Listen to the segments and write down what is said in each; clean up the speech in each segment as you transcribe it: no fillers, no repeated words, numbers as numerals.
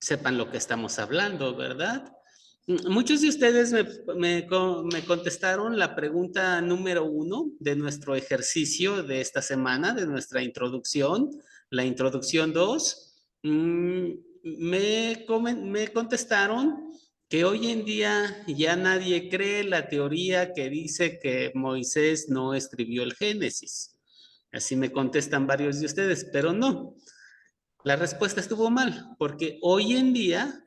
sepan lo que estamos hablando, ¿verdad? Muchos de ustedes me contestaron la pregunta número 1 de nuestro ejercicio de esta semana, de nuestra introducción, la introducción 2. Me contestaron que hoy en día ya nadie cree la teoría que dice que Moisés no escribió el Génesis. Así me contestan varios de ustedes, pero no. La respuesta estuvo mal, porque hoy en día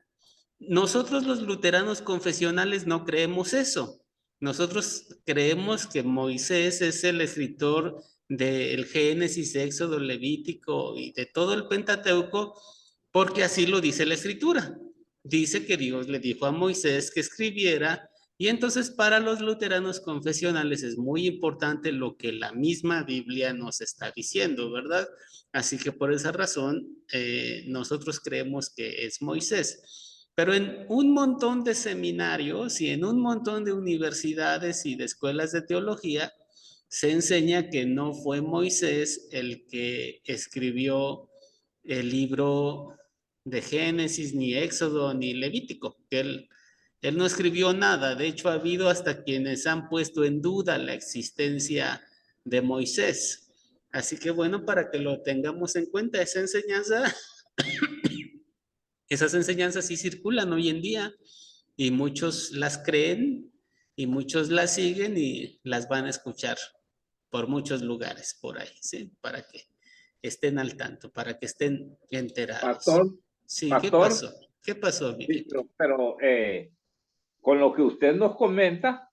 nosotros los luteranos confesionales no creemos eso. Nosotros creemos que Moisés es el escritor del Génesis, Éxodo, Levítico y de todo el Pentateuco, porque así lo dice la Escritura. Dice que Dios le dijo a Moisés que escribiera, y entonces para los luteranos confesionales es muy importante lo que la misma Biblia nos está diciendo, ¿verdad? Así que por esa razón nosotros creemos que es Moisés. Pero en un montón de seminarios y en un montón de universidades y de escuelas de teología se enseña que no fue Moisés el que escribió el libro de Génesis, ni Éxodo, ni Levítico, que él no escribió nada. De hecho, ha habido hasta quienes han puesto en duda la existencia de Moisés. Así que bueno, para que lo tengamos en cuenta, esas enseñanzas sí circulan hoy en día y muchos las creen y muchos las siguen y las van a escuchar por muchos lugares por ahí, ¿sí? Para que estén al tanto, para que estén enterados. Pastor, Sí, ¿qué pastor, pasó? ¿Qué pasó, sí, Miguelito? pero con lo que usted nos comenta,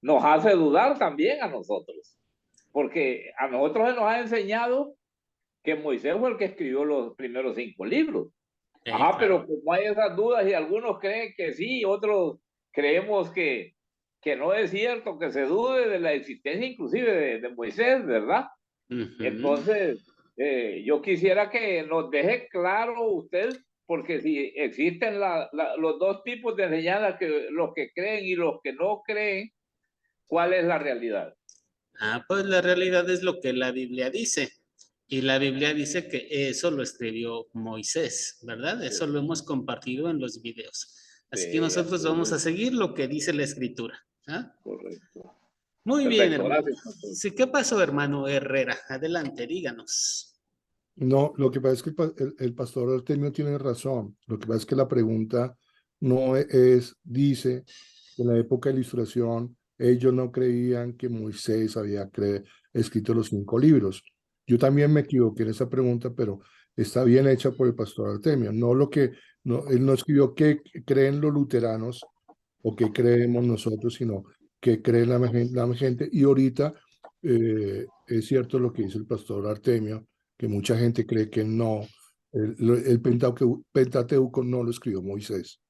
nos hace dudar también a nosotros, porque a nosotros se nos ha enseñado que Moisés fue el que escribió los primeros 5 libros. Ajá, pero Claro. como hay esas dudas y algunos creen que sí, otros creemos que no es cierto, que se dude de la existencia inclusive de Moisés, ¿verdad? Entonces, yo quisiera que nos deje claro usted, porque si existen los dos tipos de enseñanza, que los que creen y los que no creen, ¿cuál es la realidad? Pues la realidad es lo que la Biblia dice. Y la Biblia dice que eso lo escribió Moisés, ¿verdad? Eso lo hemos compartido en los videos. Así que Sí, nosotros así vamos a es, seguir lo que dice la Escritura. ¿Ah? correcto. Muy bien, Perfecto, hermano. gracias, pastor. Sí, ¿qué pasó, hermano Herrera? Adelante, díganos. No, lo que pasa es que el pastor Artemio tiene razón. Lo que pasa es que la pregunta no dice, en la época de la Ilustración, ellos no creían que Moisés había escrito los 5 libros. Yo también me equivoqué en esa pregunta, pero está bien hecha por el pastor Artemio. Él no escribió qué creen los luteranos o qué creemos nosotros, sino qué cree la gente. Y ahorita es cierto lo que dice el pastor Artemio, que mucha gente cree que no, el Pentateuco no lo escribió Moisés.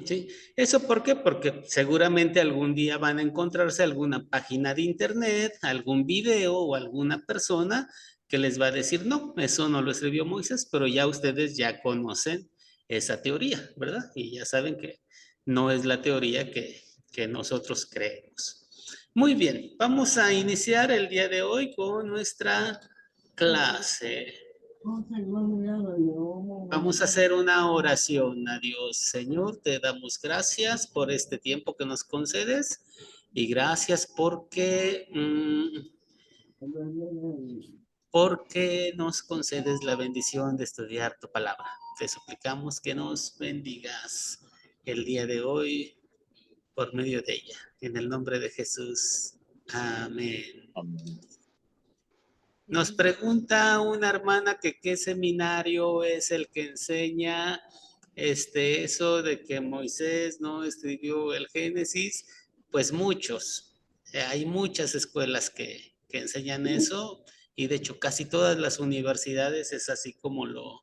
Sí, ¿eso por qué? Porque seguramente algún día van a encontrarse alguna página de internet, algún video o alguna persona que les va a decir, no, eso no lo escribió Moisés, pero ya ustedes ya conocen esa teoría, ¿verdad? Y ya saben que no es la teoría que nosotros creemos. Muy bien, vamos a iniciar el día de hoy con nuestra clase. Vamos a hacer una oración a Dios. Señor, te damos gracias por este tiempo que nos concedes y gracias porque nos concedes la bendición de estudiar tu palabra. Te suplicamos que nos bendigas el día de hoy por medio de ella. En el nombre de Jesús. Amén. Amén. Nos pregunta una hermana que qué seminario es el que enseña eso de que Moisés no escribió el Génesis. Pues muchos. Hay muchas escuelas que enseñan eso y de hecho casi todas las universidades es así como lo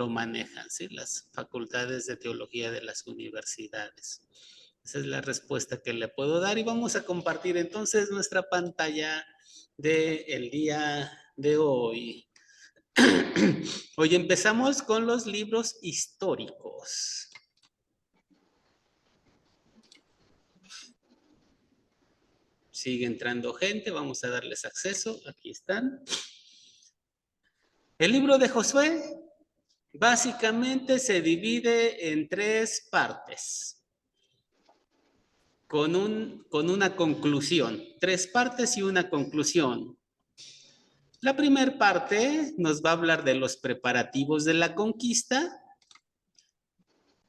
manejan, ¿sí? Las facultades de teología de las universidades. Esa es la respuesta que le puedo dar y vamos a compartir entonces nuestra pantalla del día de hoy. Hoy empezamos con los libros históricos. Sigue entrando gente, vamos a darles acceso. Aquí están. El libro de Josué, Básicamente se divide en 3 partes, con una conclusión. 3 partes y una conclusión. La primera parte nos va a hablar de los preparativos de la conquista.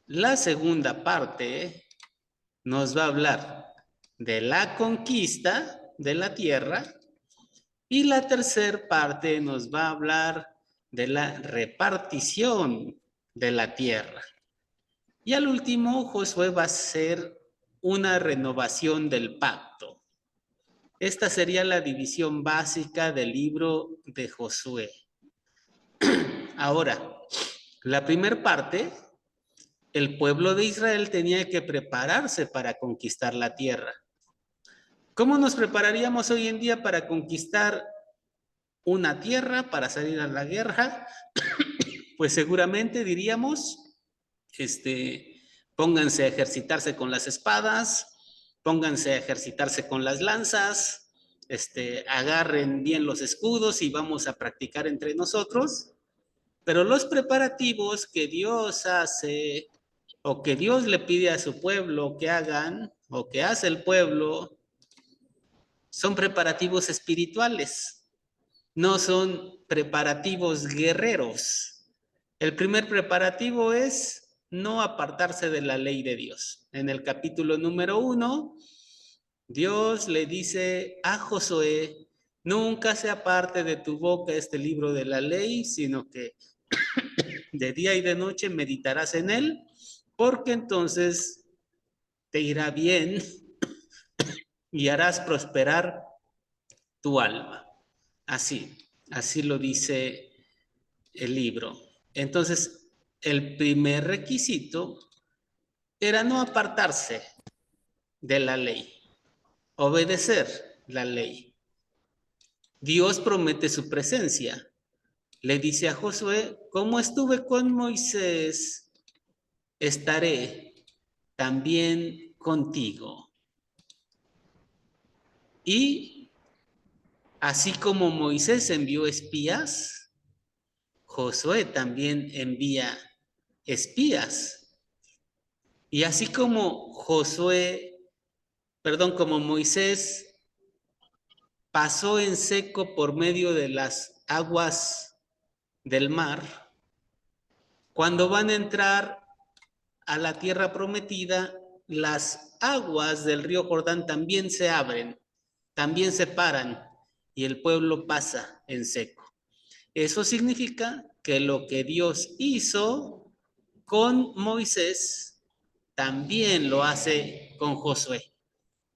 La segunda parte nos va a hablar de la conquista de la tierra. Y la tercera parte nos va a hablar de la repartición de la tierra. Y al último, Josué va a hacer una renovación del pacto. Esta sería la división básica del libro de Josué. Ahora, la primera parte, el pueblo de Israel tenía que prepararse para conquistar la tierra. ¿Cómo nos prepararíamos hoy en día para conquistar una tierra, para salir a la guerra? Pues seguramente diríamos, pónganse a ejercitarse con las espadas, pónganse a ejercitarse con las lanzas, agarren bien los escudos y vamos a practicar entre nosotros. Pero los preparativos que Dios hace o que Dios le pide a su pueblo que hagan o que hace el pueblo son preparativos espirituales, no son preparativos guerreros. El primer preparativo es no apartarse de la ley de Dios. En el capítulo número 1, Dios le dice a Josué, nunca se aparte de tu boca este libro de la ley, sino que de día y de noche meditarás en él, porque entonces te irá bien y harás prosperar tu alma. Así lo dice el libro. Entonces, el primer requisito era no apartarse de la ley, obedecer la ley. Dios promete su presencia. Le dice a Josué, como estuve con Moisés, estaré también contigo. Y así como Moisés envió espías, Josué también envía espías. Y así como como Moisés pasó en seco por medio de las aguas del mar, cuando van a entrar a la tierra prometida, las aguas del río Jordán también se abren, también se paran y el pueblo pasa en seco. Eso significa que lo que Dios hizo con Moisés, también lo hace con Josué.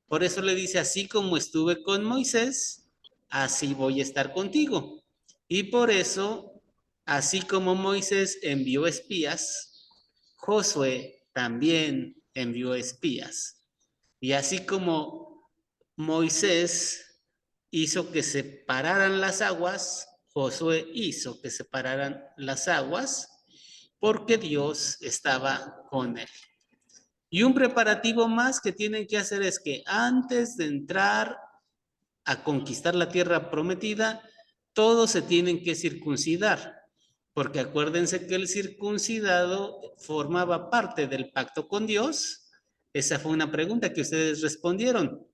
Por eso le dice, así como estuve con Moisés, así voy a estar contigo. Y por eso, así como Moisés envió espías, Josué también envió espías. Y así como Moisés hizo que se pararan las aguas, Josué hizo que se pararan las aguas porque Dios estaba con él. Y un preparativo más que tienen que hacer es que antes de entrar a conquistar la tierra prometida, todos se tienen que circuncidar, porque acuérdense que el circuncidado formaba parte del pacto con Dios. Esa fue una pregunta que ustedes respondieron.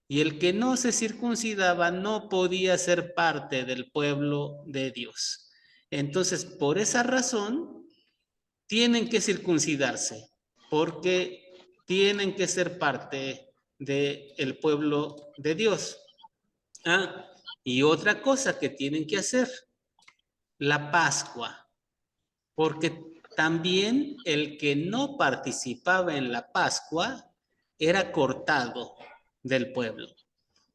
Y el que no se circuncidaba no podía ser parte del pueblo de Dios. Entonces, por esa razón, tienen que circuncidarse, porque tienen que ser parte del pueblo de Dios. Y otra cosa que tienen que hacer, la Pascua, porque también el que no participaba en la Pascua era cortado del pueblo.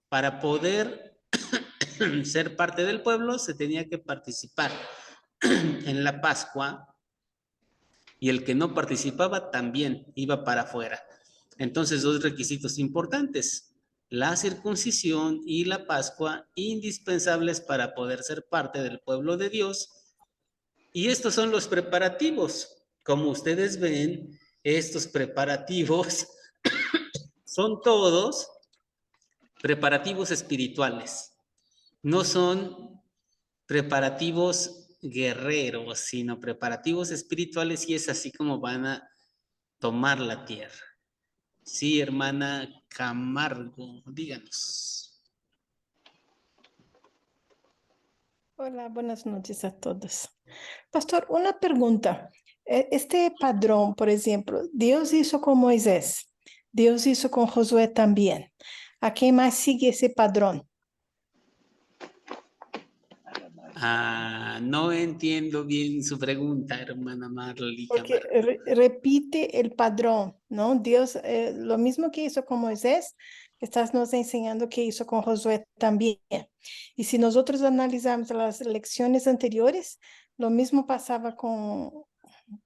Para poder ser parte del pueblo se tenía que participar en la Pascua y el que no participaba también iba para afuera. Entonces, 2 requisitos importantes, la circuncisión y la Pascua, indispensables para poder ser parte del pueblo de Dios. Y estos son los preparativos. Como ustedes ven, estos preparativos son todos preparativos espirituales. No son preparativos guerreros, sino preparativos espirituales, y es así como van a tomar la tierra. Sí, hermana Camargo, díganos. Hola, buenas noches a todos. Pastor, una pregunta. Este padrón, por ejemplo, Dios hizo con Moisés, Dios hizo con Josué también. ¿A quién más sigue ese padrón? No entiendo bien su pregunta, hermana Marley Porque Camargo. repite el padrón, ¿no? Dios, lo mismo que hizo con Moisés, estás nos enseñando que hizo con Josué también. Y si nosotros analizamos las lecciones anteriores, lo mismo pasaba con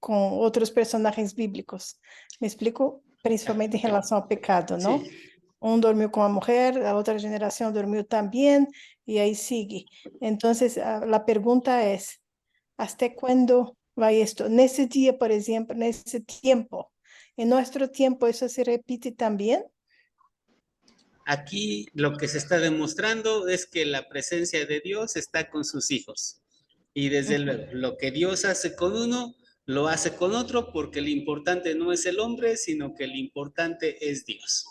otros personajes bíblicos. ¿Me explico? Principalmente en relación al pecado, ¿no? Sí. Un dormió con la mujer, la otra generación dormió también, y ahí sigue. Entonces, la pregunta es, ¿hasta cuándo va esto? En ese día, por ejemplo, en ese tiempo, en nuestro tiempo, ¿eso se repite también? Aquí lo que se está demostrando es que la presencia de Dios está con sus hijos. Y desde luego, lo que Dios hace con uno, lo hace con otro, porque lo importante no es el hombre, sino que lo importante es Dios.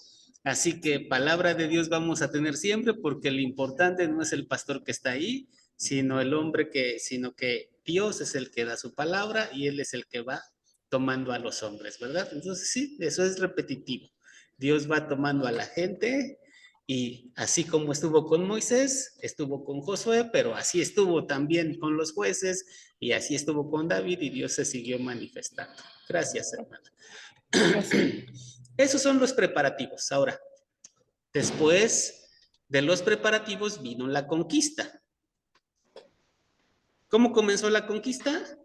Así que palabra de Dios vamos a tener siempre, porque lo importante no es el pastor que está ahí, sino el hombre sino que Dios es el que da su palabra y Él es el que va tomando a los hombres, ¿verdad? Entonces sí, eso es repetitivo. Dios va tomando a la gente, y así como estuvo con Moisés, estuvo con Josué, pero así estuvo también con los jueces, y así estuvo con David, y Dios se siguió manifestando. Gracias, hermana. Gracias. Esos son los preparativos. Ahora, después de los preparativos vino la conquista. ¿Cómo comenzó la conquista?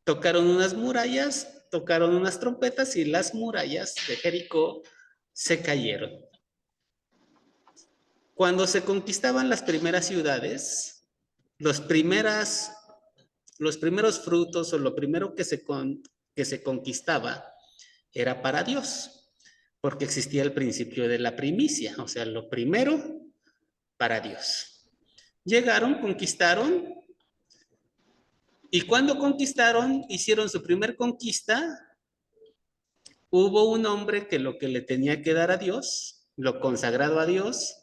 Tocaron unas murallas, tocaron unas trompetas, y las murallas de Jericó se cayeron. Cuando se conquistaban las primeras ciudades, los primeros frutos, o lo primero que se conquistaba era para Dios, porque existía el principio de la primicia, o sea, lo primero para Dios. Llegaron, conquistaron, y cuando conquistaron, hicieron su primer conquista. Hubo un hombre que lo que le tenía que dar a Dios, lo consagrado a Dios,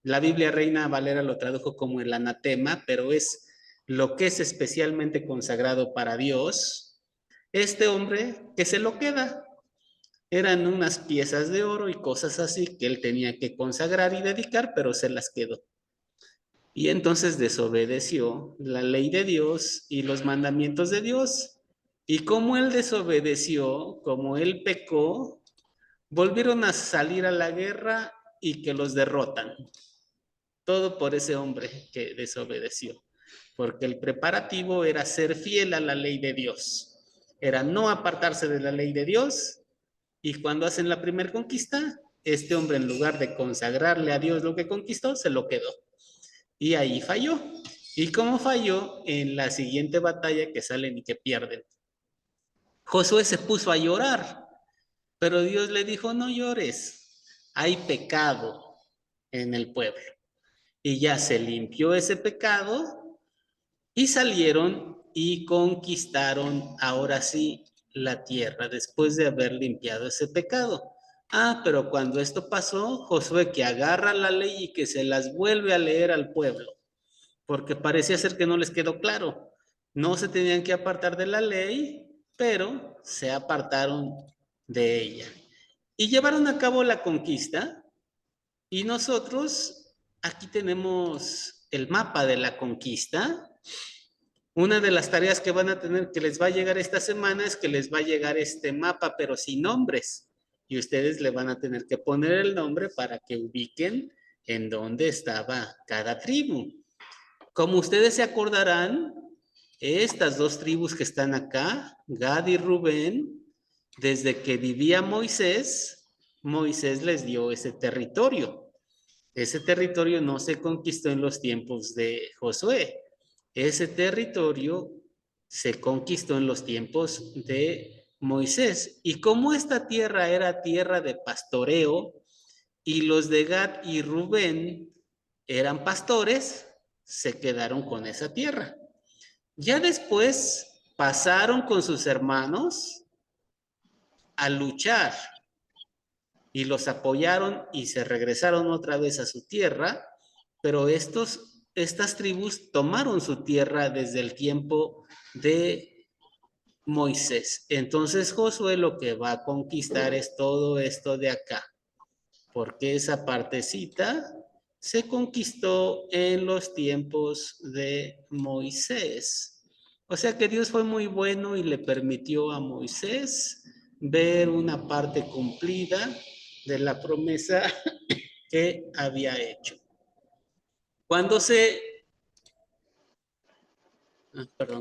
la Biblia Reina Valera lo tradujo como el anatema, pero es lo que es especialmente consagrado para Dios. Este hombre que se lo queda, eran unas piezas de oro y cosas así que él tenía que consagrar y dedicar, pero se las quedó. Y entonces desobedeció la ley de Dios y los mandamientos de Dios. Y como él desobedeció, como él pecó, volvieron a salir a la guerra y que los derrotan. Todo por ese hombre que desobedeció. Porque el preparativo era ser fiel a la ley de Dios. Era no apartarse de la ley de Dios. Y cuando hacen la primera conquista, este hombre, en lugar de consagrarle a Dios lo que conquistó, se lo quedó. Y ahí falló. ¿Y cómo falló? En la siguiente batalla que salen y que pierden. Josué se puso a llorar, pero Dios le dijo: no llores, hay pecado en el pueblo. Y ya se limpió ese pecado, y salieron y conquistaron ahora sí la tierra, después de haber limpiado ese pecado. Pero cuando esto pasó, Josué, que agarra la ley y que se las vuelve a leer al pueblo, porque parecía ser que no les quedó claro. No se tenían que apartar de la ley, pero se apartaron de ella. Y llevaron a cabo la conquista, y nosotros aquí tenemos el mapa de la conquista. Una de las tareas que van a tener, que les va a llegar esta semana, es que les va a llegar este mapa, pero sin nombres. Y ustedes le van a tener que poner el nombre para que ubiquen en dónde estaba cada tribu. Como ustedes se acordarán, estas dos tribus que están acá, Gad y Rubén, desde que vivía Moisés, Moisés les dio ese territorio. Ese territorio no se conquistó en los tiempos de Josué. Ese territorio se conquistó en los tiempos de Moisés. Y como esta tierra era tierra de pastoreo, y los de Gad y Rubén eran pastores, se quedaron con esa tierra. Ya después pasaron con sus hermanos a luchar y los apoyaron y se regresaron otra vez a su tierra, pero estas tribus tomaron su tierra desde el tiempo de Moisés. Entonces Josué lo que va a conquistar es todo esto de acá, porque esa partecita se conquistó en los tiempos de Moisés. O sea que Dios fue muy bueno y le permitió a Moisés ver una parte cumplida de la promesa que había hecho. Cuando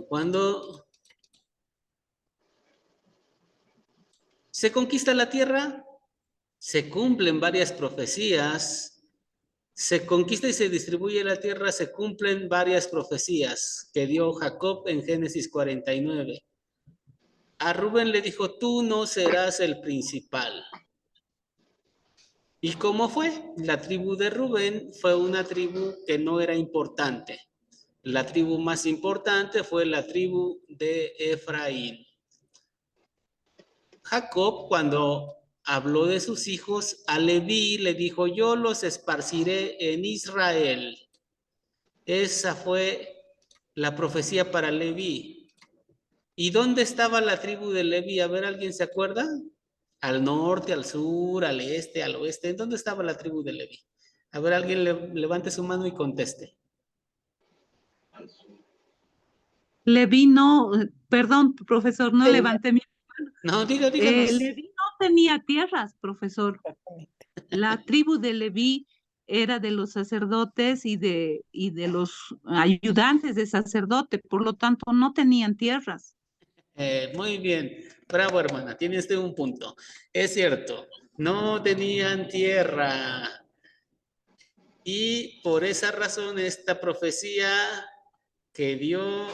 cuando se conquista la tierra, se cumplen varias profecías, se conquista y se distribuye la tierra, se cumplen varias profecías que dio Jacob en Génesis 49. A Rubén le dijo, tú no serás el principal. ¿Y cómo fue? La tribu de Rubén fue una tribu que no era importante. La tribu más importante fue la tribu de Efraín. Jacob, cuando habló de sus hijos, a Leví le dijo, yo los esparciré en Israel. Esa fue la profecía para Leví. ¿Y dónde estaba la tribu de Leví? A ver, ¿alguien se acuerda? Al norte, al sur, al este, al oeste. ¿Dónde estaba la tribu de Leví? A ver, alguien levante su mano y conteste. Leví no, perdón, profesor, no levanté mi mano. No, díganos. Leví no tenía tierras, profesor. La tribu de Leví era de los sacerdotes y de los ayudantes de sacerdote, por lo tanto no tenían tierras. Muy bien, bravo hermana, tiene usted un punto. Es cierto, no tenían tierra. Y por esa razón esta profecía que dio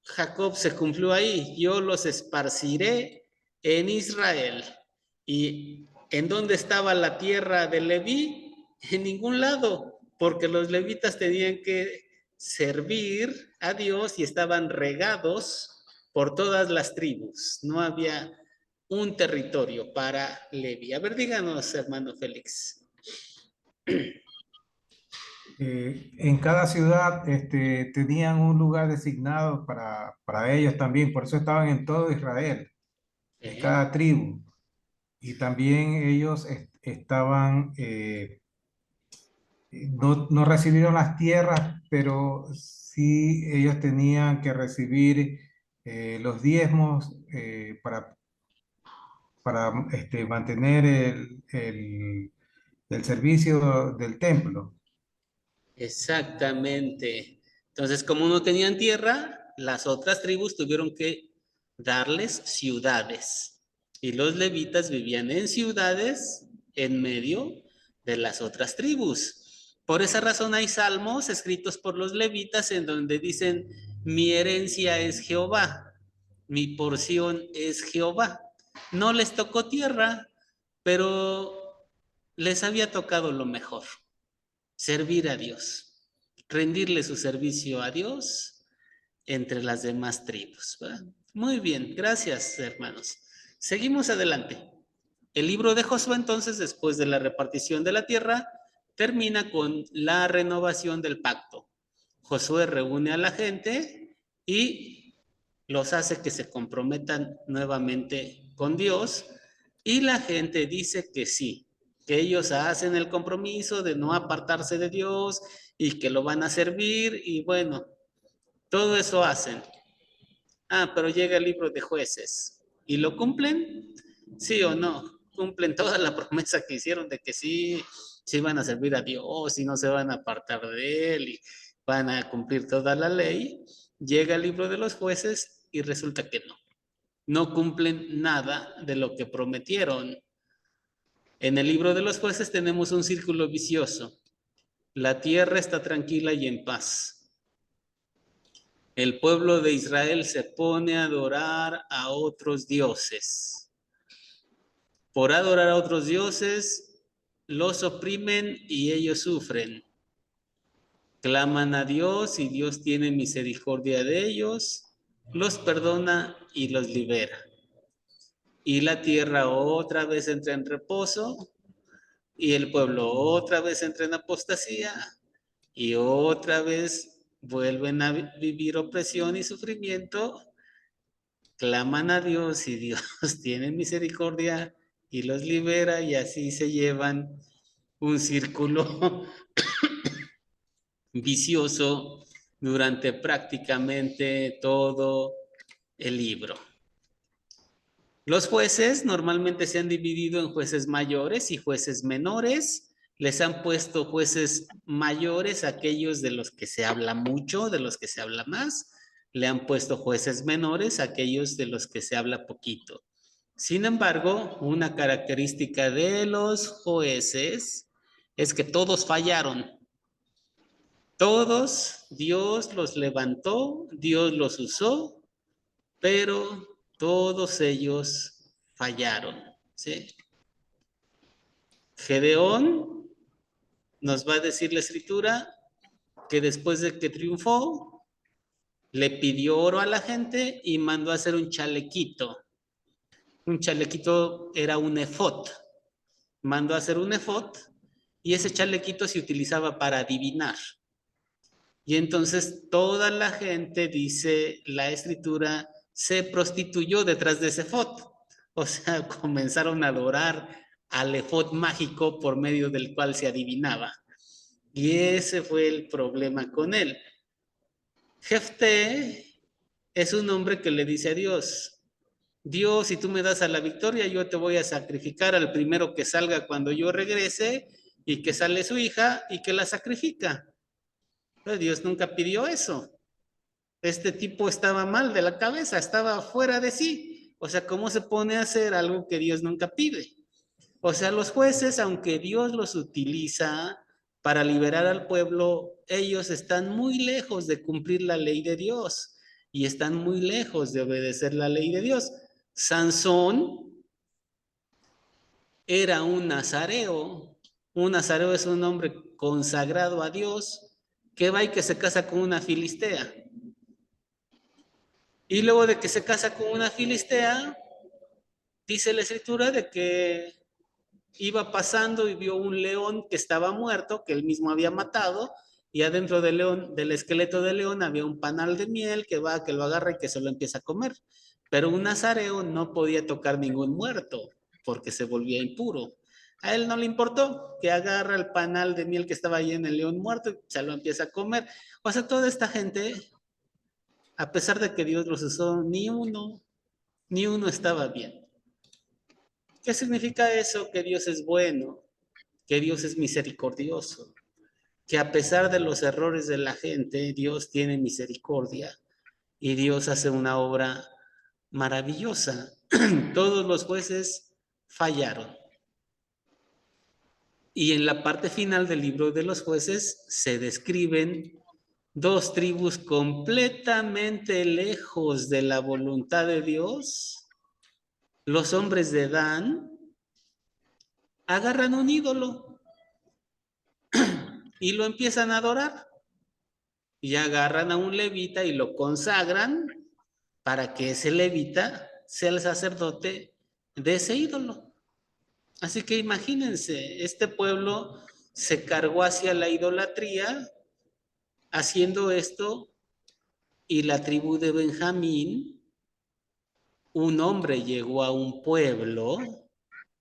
Jacob se cumplió ahí. Yo los esparciré en Israel. ¿Y en dónde estaba la tierra de Leví? En ningún lado, porque los levitas tenían que servir a Dios y estaban regados por todas las tribus. No había un territorio para Leví. A ver, díganos, hermano Félix. En cada ciudad tenían un lugar designado para ellos también, por eso estaban en todo Israel, en cada tribu. Y también ellos estaban, no recibieron las tierras, pero sí ellos tenían que recibir los diezmos para mantener el servicio del templo. Exactamente. Entonces, como no tenían tierra, las otras tribus tuvieron que darles ciudades. Y los levitas vivían en ciudades en medio de las otras tribus. Por esa razón hay salmos escritos por los levitas en donde dicen, mi herencia es Jehová, mi porción es Jehová. No les tocó tierra, pero les había tocado lo mejor. Servir a Dios, rendirle su servicio a Dios entre las demás tribus, ¿verdad? Muy bien, gracias hermanos. Seguimos adelante. El libro de Josué entonces, después de la repartición de la tierra, termina con la renovación del pacto. Josué reúne a la gente y los hace que se comprometan nuevamente con Dios y la gente dice que sí, que ellos hacen el compromiso de no apartarse de Dios y que lo van a servir y bueno, todo eso hacen. Pero llega el libro de Jueces. ¿Y lo cumplen? ¿Sí o no? ¿Cumplen toda la promesa que hicieron de que sí van a servir a Dios y no se van a apartar de Él y van a cumplir toda la ley? Llega el libro de los Jueces y resulta que no. No cumplen nada de lo que prometieron. En el libro de los Jueces tenemos un círculo vicioso. La tierra está tranquila y en paz. El pueblo de Israel se pone a adorar a otros dioses. Por adorar a otros dioses, los oprimen y ellos sufren. Claman a Dios y Dios tiene misericordia de ellos, los perdona y los libera. Y la tierra otra vez entra en reposo y el pueblo otra vez entra en apostasía y otra vez vuelven a vivir opresión y sufrimiento. Claman a Dios y Dios tiene misericordia y los libera, y así se llevan un círculo vicioso durante prácticamente todo el libro. Los jueces normalmente se han dividido en jueces mayores y jueces menores. Les han puesto jueces mayores, aquellos de los que se habla mucho, de los que se habla más. Le han puesto jueces menores, aquellos de los que se habla poquito. Sin embargo, una característica de los jueces es que todos fallaron. Todos, Dios los levantó, Dios los usó, pero todos ellos fallaron, ¿sí? Gedeón nos va a decir la escritura que después de que triunfó, le pidió oro a la gente y mandó a hacer un chalequito. Un chalequito era un efod. Mandó a hacer un efod y ese chalequito se utilizaba para adivinar. Y entonces toda la gente, dice la escritura, se prostituyó detrás de ese efod. O sea, comenzaron a adorar al efod mágico por medio del cual se adivinaba. Y ese fue el problema con él. Jefté es un hombre que le dice a Dios, Dios, si tú me das a la victoria, yo te voy a sacrificar al primero que salga cuando yo regrese, y que sale su hija y que la sacrifica. Pero Dios nunca pidió eso. Este tipo estaba mal de la cabeza, estaba fuera de sí. O sea, ¿cómo se pone a hacer algo que Dios nunca pide? O sea, los jueces, aunque Dios los utiliza para liberar al pueblo, ellos están muy lejos de cumplir la ley de Dios y están muy lejos de obedecer la ley de Dios. Sansón era un nazareo. Un nazareo es un hombre consagrado a Dios que va y que se casa con una filistea. Y luego de que se casa con una filistea, dice la escritura de que iba pasando y vio un león que estaba muerto, que él mismo había matado, y adentro del león, del esqueleto del león, había un panal de miel que va, que lo agarra y que se lo empieza a comer. Pero un nazareo no podía tocar ningún muerto porque se volvía impuro. A él no le importó, que agarra el panal de miel que estaba ahí en el león muerto y se lo empieza a comer. O sea, toda esta gente, a pesar de que Dios los usó, ni uno estaba bien. ¿Qué significa eso? Que Dios es bueno, que Dios es misericordioso, que a pesar de los errores de la gente, Dios tiene misericordia y Dios hace una obra maravillosa. Todos los jueces fallaron. Y en la parte final del libro de los jueces se describen dos tribus completamente lejos de la voluntad de Dios. Los hombres de Dan agarran un ídolo y lo empiezan a adorar. Y agarran a un levita y lo consagran para que ese levita sea el sacerdote de ese ídolo. Así que imagínense, este pueblo se cargó hacia la idolatría haciendo esto, y la tribu de Benjamín, un hombre llegó a un pueblo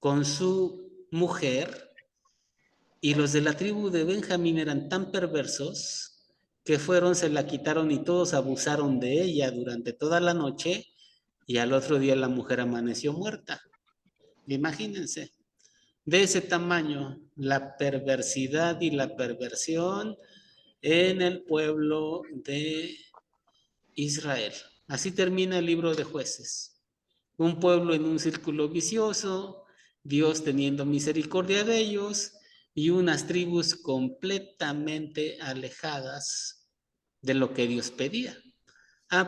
con su mujer, y los de la tribu de Benjamín eran tan perversos que fueron, se la quitaron y todos abusaron de ella durante toda la noche, y al otro día la mujer amaneció muerta. Imagínense, de ese tamaño, la perversidad y la perversión en el pueblo de Israel. Así termina el libro de Jueces. Un pueblo en un círculo vicioso, Dios teniendo misericordia de ellos, y unas tribus completamente alejadas de lo que Dios pedía.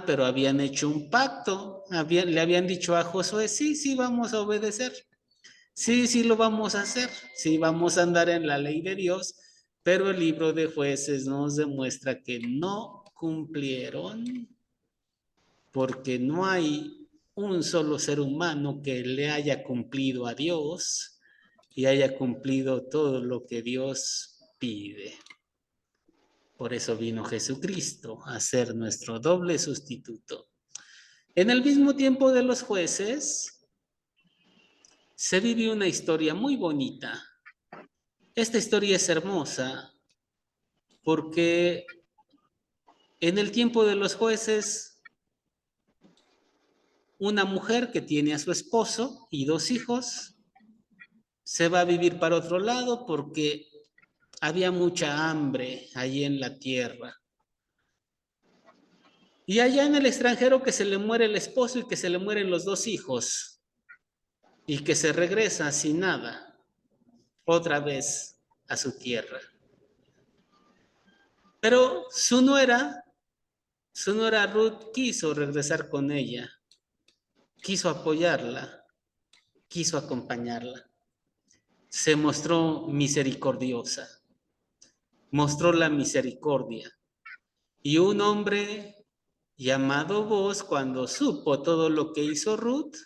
Pero habían hecho un pacto, le habían dicho a Josué, sí, vamos a obedecer, sí, lo vamos a hacer, sí, vamos a andar en la ley de Dios, pero el libro de Jueces nos demuestra que no cumplieron, porque no hay un solo ser humano que le haya cumplido a Dios y haya cumplido todo lo que Dios pide. Por eso vino Jesucristo a ser nuestro doble sustituto. En el mismo tiempo de los jueces, se vive una historia muy bonita. Esta historia es hermosa porque en el tiempo de los jueces, una mujer que tiene a su esposo y 2 hijos se va a vivir para otro lado porque había mucha hambre allí en la tierra. Y allá en el extranjero que se le muere el esposo y que se le mueren los 2 hijos y que se regresa sin nada otra vez a su tierra. Pero su nuera Ruth quiso regresar con ella, quiso apoyarla, quiso acompañarla. Se mostró misericordiosa, mostró la misericordia. Y un hombre llamado Boaz, cuando supo todo lo que hizo Ruth,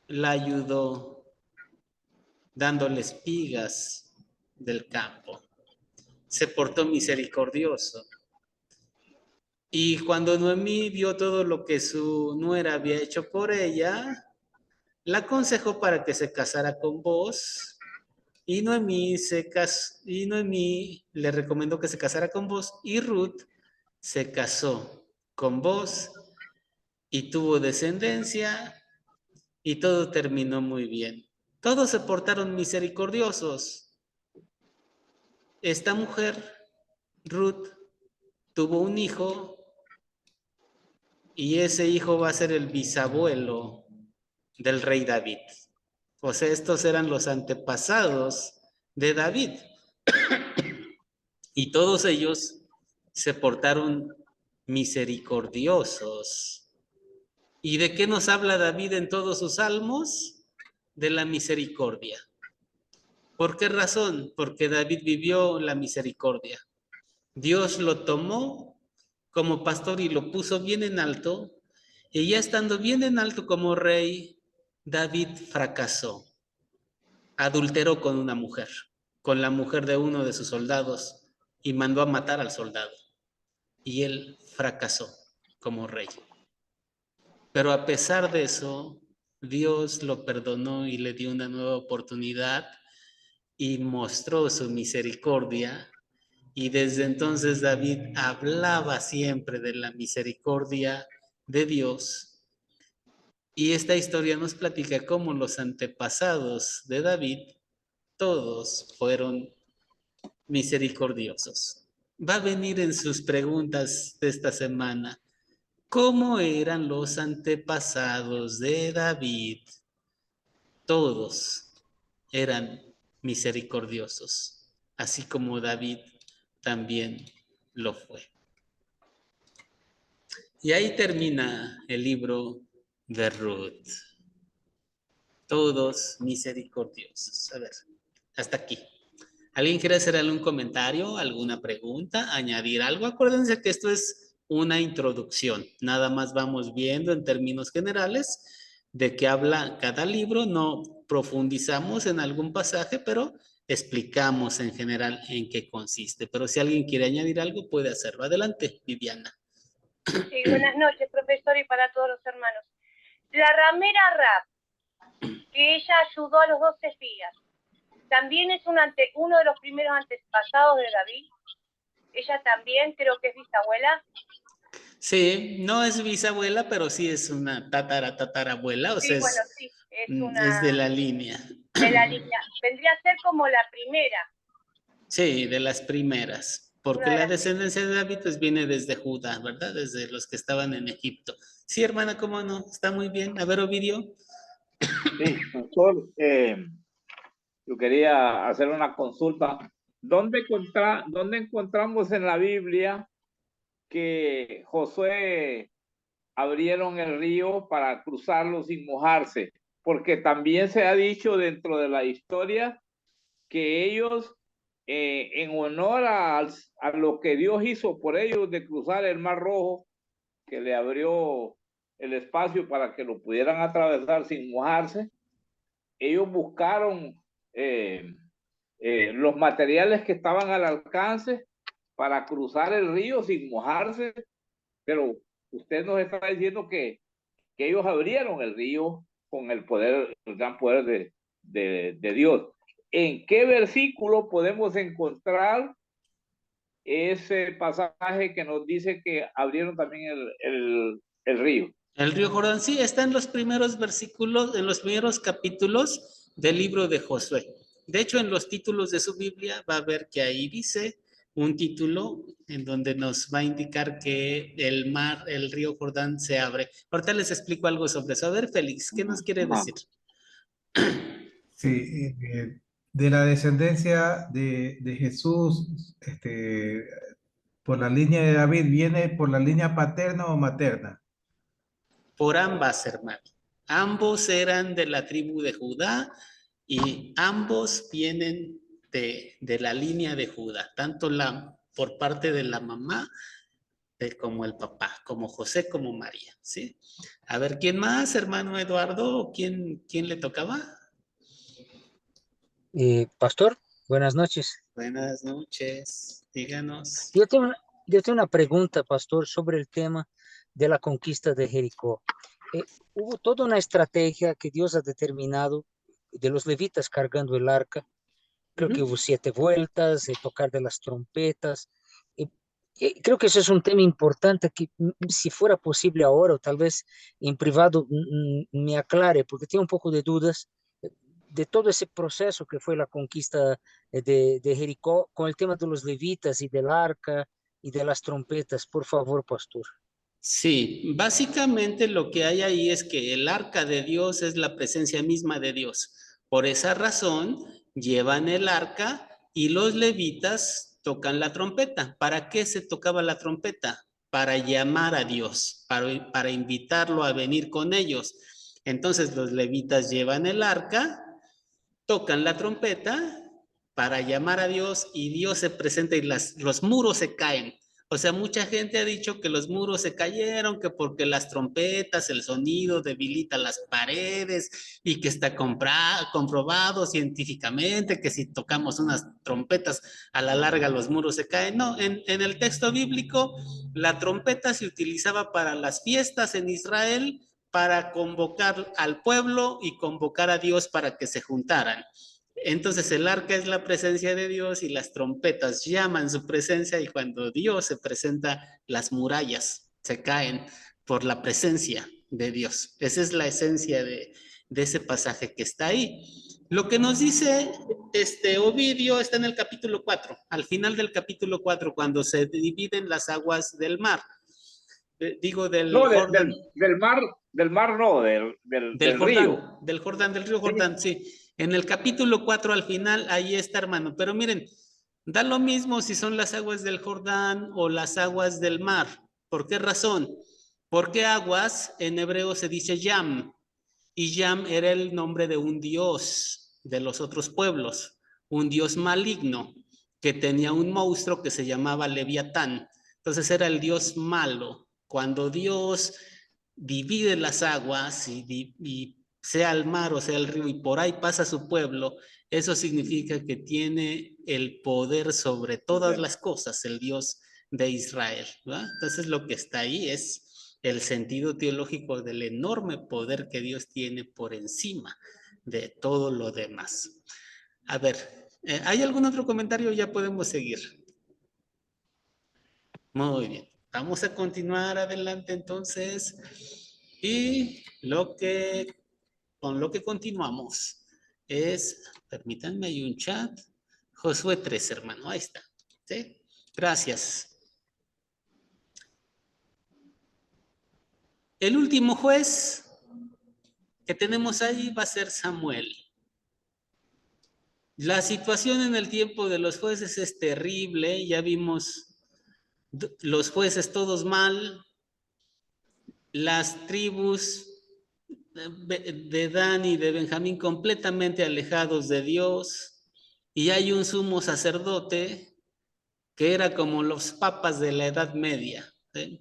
la ayudó dándole espigas del campo. Se portó misericordioso. Y cuando Noemí vio todo lo que su nuera había hecho por ella, la aconsejó para que se casara con Boaz. Y Noemí le recomendó que se casara con Boaz. Y Ruth se casó con Boaz y tuvo descendencia y todo terminó muy bien. Todos se portaron misericordiosos. Esta mujer, Ruth, tuvo un hijo y ese hijo va a ser el bisabuelo del rey David. O sea, estos eran los antepasados de David. Y todos ellos se portaron misericordiosos. ¿Y de qué nos habla David en todos sus salmos? De la misericordia. ¿Por qué razón? Porque David vivió la misericordia. Dios lo tomó como pastor y lo puso bien en alto, y ya estando bien en alto como rey, David fracasó. Adulteró con una mujer, con la mujer de uno de sus soldados, y mandó a matar al soldado. Y él fracasó como rey. Pero a pesar de eso, Dios lo perdonó y le dio una nueva oportunidad y mostró su misericordia. Y desde entonces David hablaba siempre de la misericordia de Dios. Y esta historia nos platica cómo los antepasados de David, todos fueron misericordiosos. Va a venir en sus preguntas de esta semana. ¿Cómo eran los antepasados de David? Todos eran misericordiosos, así como David también lo fue. Y ahí termina el libro de Ruth. Todos misericordiosos. A ver, hasta aquí. ¿Alguien quiere hacer algún comentario, alguna pregunta, añadir algo? Acuérdense que esto es una introducción. Nada más vamos viendo en términos generales de qué habla cada libro. No profundizamos en algún pasaje, pero explicamos en general en qué consiste. Pero si alguien quiere añadir algo, puede hacerlo. Adelante, Viviana. Sí, buenas noches, profesor, y para todos los hermanos. La ramera Rab, que ella ayudó a los 12 espías, también es uno de los primeros antepasados de David. Ella también creo que es bisabuela. Sí, no es bisabuela, pero sí es una tatarabuela, o sí, sea, bueno, sí, es de la línea. De la línea. Vendría a ser como la primera. Sí, de las primeras, porque la descendencia de David pues viene desde Judá, ¿verdad? Desde los que estaban en Egipto. Sí, hermana, ¿cómo no? Está muy bien. A ver, Ovidio. Sí, doctor, yo quería hacer una consulta. ¿Dónde encontramos en la Biblia que Josué abrieron el río para cruzarlo sin mojarse? Porque también se ha dicho dentro de la historia que ellos en honor a lo que Dios hizo por ellos de cruzar el Mar Rojo, que le abrió el espacio para que lo pudieran atravesar sin mojarse. Ellos buscaron los materiales que estaban al alcance para cruzar el río sin mojarse, pero usted nos está diciendo que ellos abrieron el río con el poder, el gran poder de Dios. ¿En qué versículo podemos encontrar ese pasaje que nos dice que abrieron también el río? El río Jordán, sí, está en los primeros versículos, en los primeros capítulos del libro de Josué. De hecho, en los títulos de su Biblia va a ver que ahí dice un título en donde nos va a indicar que el mar, el río Jordán se abre. Ahorita les explico algo sobre eso. A ver, Félix, ¿qué nos quiere decir? Sí, de la descendencia de Jesús, por la línea de David, ¿viene por la línea paterna o materna? Por ambas, hermano. Ambos eran de la tribu de Judá y ambos vienen de la línea de Judá, tanto por parte de la mamá como el papá, como José como María, ¿sí? A ver, ¿quién más, hermano Eduardo? ¿Quién le tocaba? Pastor, buenas noches. Buenas noches, díganos. Yo tengo una pregunta, pastor, sobre el tema de la conquista de Jericó. Hubo toda una estrategia que Dios ha determinado de los levitas cargando el arca. Creo que hubo 7 vueltas, tocar de las trompetas. Creo que eso es un tema importante que si fuera posible ahora o tal vez en privado me aclare, porque tengo un poco de dudas de todo ese proceso que fue la conquista de Jericó con el tema de los levitas y del arca y de las trompetas. Por favor, pastor. Sí, básicamente lo que hay ahí es que el arca de Dios es la presencia misma de Dios. Por esa razón, llevan el arca y los levitas tocan la trompeta. ¿Para qué se tocaba la trompeta? Para llamar a Dios, para invitarlo a venir con ellos. Entonces los levitas llevan el arca, tocan la trompeta para llamar a Dios y Dios se presenta y los muros se caen. O sea, mucha gente ha dicho que los muros se cayeron, que porque las trompetas, el sonido debilita las paredes y que está comprobado científicamente que si tocamos unas trompetas a la larga los muros se caen. No, en el texto bíblico la trompeta se utilizaba para las fiestas en Israel, para convocar al pueblo y convocar a Dios para que se juntaran. Entonces el arca es la presencia de Dios y las trompetas llaman su presencia y cuando Dios se presenta, las murallas se caen por la presencia de Dios. Esa es la esencia de ese pasaje que está ahí. Lo que nos dice Ovidio está en el capítulo 4, al final del capítulo 4, cuando se dividen las aguas del mar. Digo, del Jordán. Del mar no, del Jordán, río. Del Jordán, del río Jordán, sí. En el capítulo 4 al final, ahí está, hermano. Pero miren, da lo mismo si son las aguas del Jordán o las aguas del mar. ¿Por qué razón? Porque aguas en hebreo se dice Yam. Y Yam era el nombre de un dios de los otros pueblos. Un dios maligno que tenía un monstruo que se llamaba Leviatán. Entonces era el dios malo. Cuando Dios divide las aguas y sea el mar o sea el río y por ahí pasa su pueblo, eso significa que tiene el poder sobre todas las cosas, el Dios de Israel, ¿verdad? Entonces lo que está ahí es el sentido teológico del enorme poder que Dios tiene por encima de todo lo demás. A ver, ¿hay algún otro comentario? Ya podemos seguir. Muy bien. Vamos a continuar adelante entonces. Y con lo que continuamos es, permítanme, hay un chat. Josué 3, hermano, ahí está. ¿Sí? Gracias. El último juez que tenemos ahí va a ser Samuel. La situación en el tiempo de los jueces es terrible. Ya vimos los jueces todos mal, las tribus de Dan y de Benjamín completamente alejados de Dios, y hay un sumo sacerdote que era como los papas de la Edad Media, ¿sí?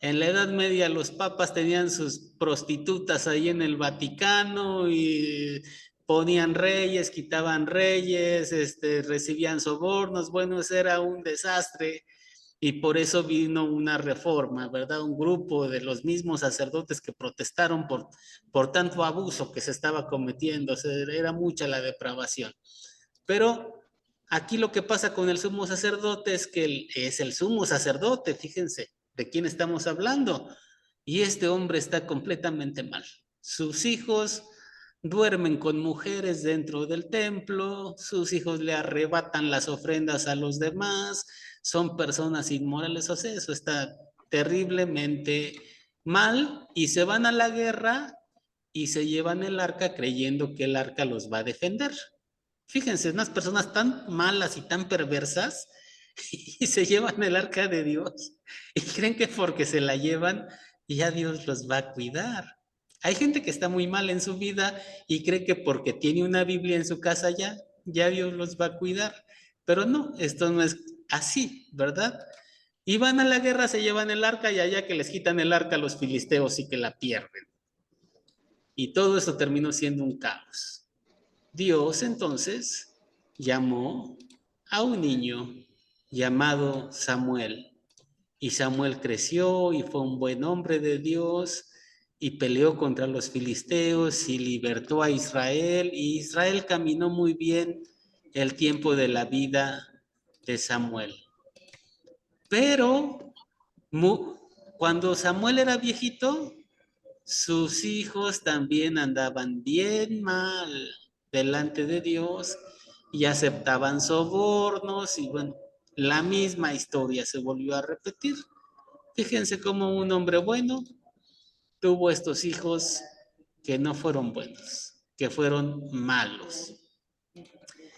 En la Edad Media los papas tenían sus prostitutas ahí en el Vaticano y ponían reyes, quitaban reyes, recibían sobornos. Bueno, ese era un desastre y por eso vino una reforma, ¿verdad? Un grupo de los mismos sacerdotes que protestaron por tanto abuso que se estaba cometiendo. O sea, era mucha la depravación. Pero aquí lo que pasa con el sumo sacerdote es que él es el sumo sacerdote, fíjense de quién estamos hablando. Y este hombre está completamente mal. Sus hijos duermen con mujeres dentro del templo, sus hijos le arrebatan las ofrendas a los demás, son personas inmorales. O sea, eso está terriblemente mal y se van a la guerra y se llevan el arca creyendo que el arca los va a defender. Fíjense, unas personas tan malas y tan perversas y se llevan el arca de Dios y creen que porque se la llevan ya Dios los va a cuidar. Hay gente que está muy mal en su vida y cree que porque tiene una Biblia en su casa ya Dios los va a cuidar. Pero no, esto no es así, ¿verdad? Y van a la guerra, se llevan el arca y allá que les quitan el arca a los filisteos y que la pierden. Y todo eso terminó siendo un caos. Dios entonces llamó a un niño llamado Samuel. Y Samuel creció y fue un buen hombre de Dios y peleó contra los filisteos y libertó a Israel. Y Israel caminó muy bien el tiempo de la vida de Samuel. Pero cuando Samuel era viejito, sus hijos también andaban bien mal delante de Dios y aceptaban sobornos y bueno, la misma historia se volvió a repetir. Fíjense cómo un hombre bueno tuvo estos hijos que no fueron buenos, que fueron malos.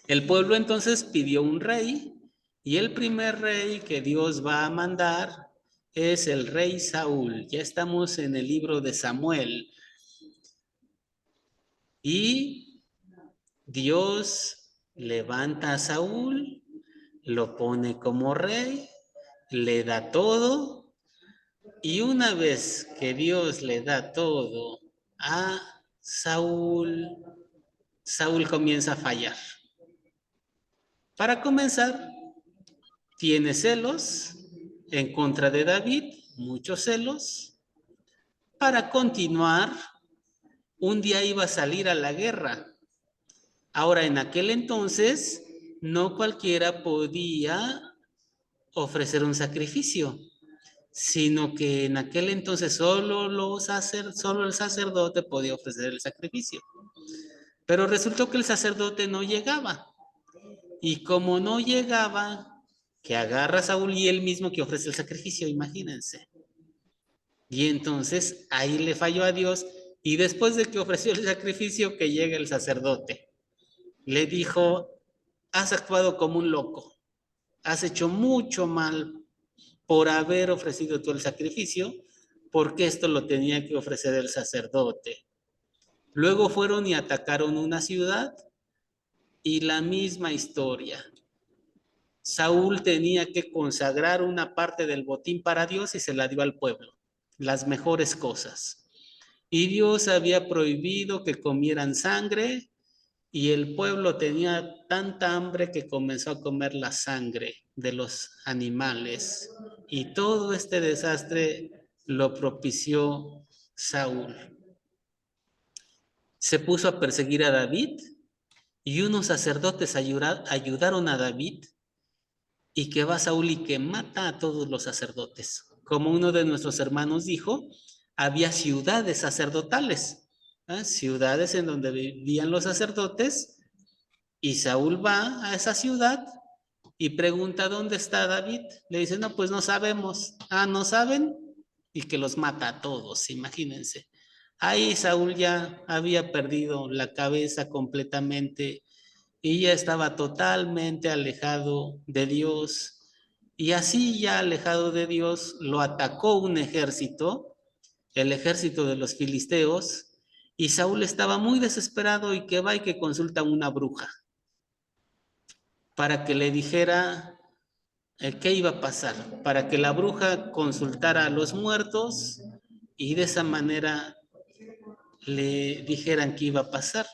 El pueblo entonces pidió un rey y el primer rey que Dios va a mandar es el rey Saúl. Ya estamos en el libro de Samuel. Y Dios levanta a Saúl, lo pone como rey, le da todo, y una vez que Dios le da todo a Saúl, Saúl comienza a fallar. Para comenzar, tiene celos en contra de David, muchos celos. Para continuar, un día iba a salir a la guerra. Ahora, en aquel entonces, no cualquiera podía ofrecer un sacrificio, sino que en aquel entonces solo el sacerdote podía ofrecer el sacrificio. Pero resultó que el sacerdote no llegaba. Y como no llegaba, que agarra a Saúl y él mismo que ofrece el sacrificio, imagínense. Y entonces ahí le falló a Dios y después de que ofreció el sacrificio, que llega el sacerdote. Le dijo, has actuado como un loco, has hecho mucho mal por haber ofrecido tú el sacrificio, porque esto lo tenía que ofrecer el sacerdote. Luego fueron y atacaron una ciudad y la misma historia. Saúl tenía que consagrar una parte del botín para Dios y se la dio al pueblo, las mejores cosas. Y Dios había prohibido que comieran sangre y el pueblo tenía tanta hambre que comenzó a comer la sangre de los animales. Y todo este desastre lo propició Saúl. Se puso a perseguir a David y unos sacerdotes ayudaron a David y que va Saúl y que mata a todos los sacerdotes. Como uno de nuestros hermanos dijo, había ciudades sacerdotales, ciudades en donde vivían los sacerdotes, y Saúl va a esa ciudad y pregunta dónde está David. Le dice, no, pues no sabemos. Ah, ¿no saben? Y que los mata a todos, imagínense. Ahí Saúl ya había perdido la cabeza completamente y ya estaba totalmente alejado de Dios. Y así ya alejado de Dios, lo atacó un ejército, el ejército de los filisteos, y Saúl estaba muy desesperado y que va y que consulta a una bruja. para que le dijera qué iba a pasar, para que la bruja consultara a los muertos y de esa manera le dijeran qué iba a pasar.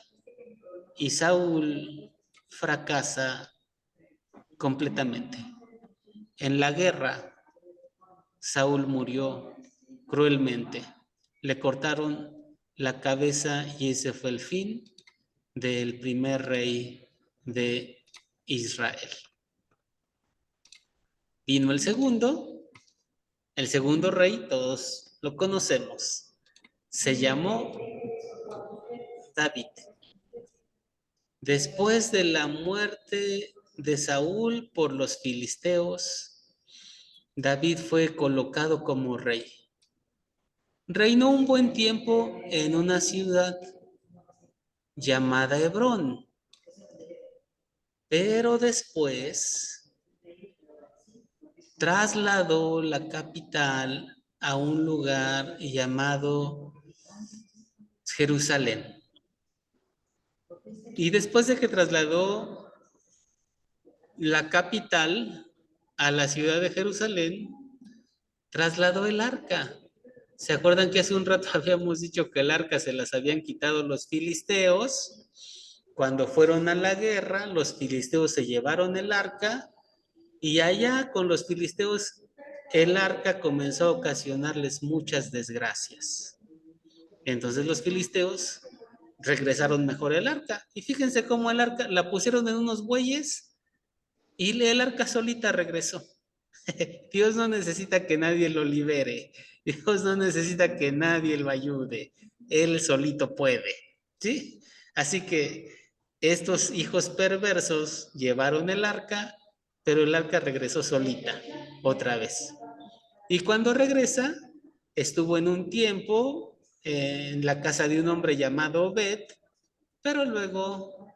Y Saúl fracasa completamente. En la guerra, Saúl murió cruelmente. Le cortaron la cabeza y ese fue el fin del primer rey de Israel. Vino el segundo rey, todos lo conocemos. Se llamó David. Después de la muerte de Saúl por los filisteos, David fue colocado como rey. Reinó un buen tiempo en una ciudad llamada Hebrón, pero después trasladó la capital a un lugar llamado Jerusalén. Y después de que trasladó la capital a la ciudad de Jerusalén, trasladó el arca. ¿Se acuerdan que hace un rato habíamos dicho que el arca se las habían quitado los filisteos? Cuando fueron a la guerra, los filisteos se llevaron el arca y allá con los filisteos el arca comenzó a ocasionarles muchas desgracias. Entonces los filisteos regresaron mejor el arca. Y fíjense cómo el arca la pusieron en unos bueyes y el arca solita regresó. Dios no necesita que nadie lo libere. Dios no necesita que nadie lo ayude. Él solito puede. ¿Sí? Así que estos hijos perversos llevaron el arca, pero el arca regresó solita otra vez. Y cuando regresa, estuvo en un tiempo en la casa de un hombre llamado Obed, pero luego